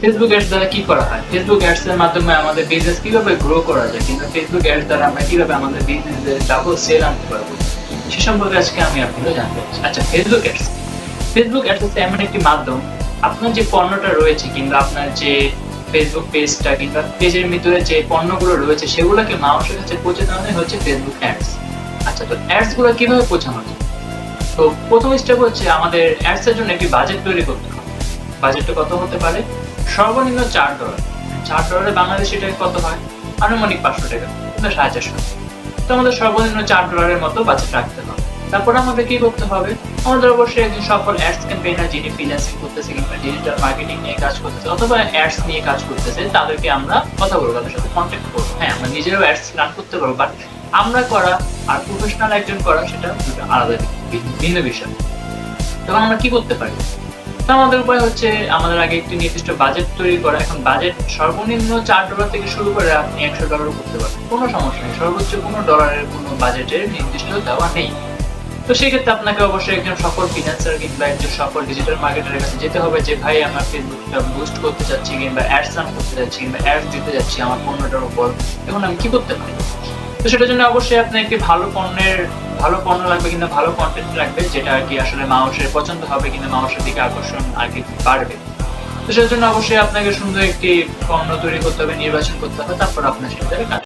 Facebook ads দ্বারা কি করা হয়? ফেসবুক অ্যাডস এর মাধ্যমে আমাদের বিজনেস কিভাবে গ্রো করা যায়, কিংবা ফেসবুক অ্যাডস দ্বারা আমরা কিভাবে আমাদের বিজনেসে ডাবল সেল আনতে পারবো, সে সম্পর্কে আজকে আমি আপনাদের জানতে চাচ্ছি। আচ্ছা, ফেসবুক অ্যাডস, ফেসবুক অ্যাডস হচ্ছে এমন একটি মাধ্যম, আপনার যে পণ্যটা রয়েছে কিংবা আপনার যে ফেসবুক পেজটা কিংবা পেজের ভিতরে যে পণ্যগুলো রয়েছে সেগুলোকে মানুষের কাছে পৌঁছে দেওয়াই হচ্ছে ফেসবুক অ্যাডস। আচ্ছা, তো অ্যাডস গুলো কিভাবে পৌঁছানো যায়? তো প্রথম স্টেপ হচ্ছে আমাদের অ্যাডস এর জন্য একটি বাজেট তৈরি করতে হবে। বাজেটটা কত হতে পারে? সর্বনিম্ন $4। $4 বাংলাদেশি টাকায় কত হয়? আনুমানিক ৳500 কিংবা ৳450। তো আমাদের সর্বনিম্ন $4 মতো বাজেট রাখতে হবে। তারপরে আমাদের কি করতে হবে? আমাদের অবশ্যই একজন সফল অ্যাডস ক্যাম্পেইনার যিনি ফ্রিল্যান্সিং করতেছে কিংবা ডিজিটাল মার্কেটিং নিয়ে কাজ করতেছে অথবা অ্যাডস নিয়ে কাজ করতেছে, তাদেরকে আমরা কথা বলবো, তাদের সাথে কন্ট্যাক্ট করবো। হ্যাঁ, আমরা নিজেরাও অ্যাডস রান করতে পারবো, বাট আমরা করা আর প্রফেশনাল একজন করা সেটা দুটো আলাদা ভিন্ন বিষয়। তখন আমরা কি করতে পারি? তো আমাদের উপায় হচ্ছে আমাদের আগে একটি নির্দিষ্ট বাজেট তৈরি করা। এখন বাজেট সর্বনিম্ন $4 থেকে শুরু করে আপনি $100 করতে পারবেন, কোনো সমস্যা নেই। সর্বোচ্চ কোনো ডলারের কোনো বাজেটের নির্দিষ্ট দেওয়া নেই। তো সেক্ষেত্রে আপনাকে অবশ্যই একজন সফল ফ্রিল্যান্সার কিংবা একজন সফল ডিজিটাল মার্কেটারের কাছে যেতে হবে যে ভাই, আমার ফেসবুকটা বুস্ট করতে চাচ্ছি কিংবা অ্যাডস রান করতে চাচ্ছি কিংবা অ্যাডস দিতে যাচ্ছি আমার পণ্যটার উপর, এখন আমি কি করতে পারি? তো সেটার জন্য অবশ্যই আপনার একটি ভালো পণ্য লাগবে কিংবা ভালো কন্টেন্ট লাগবে, যেটা আর কি আসলে মানুষের পছন্দ হবে কিংবা মানুষের দিকে আকর্ষণ আর কি বাড়বে। তো সেটার জন্য অবশ্যই আপনাকে সুন্দর একটি পণ্য তৈরি করতে হবে, নির্বাচন করতে হবে, তারপর আপনার সেটাতে কাজ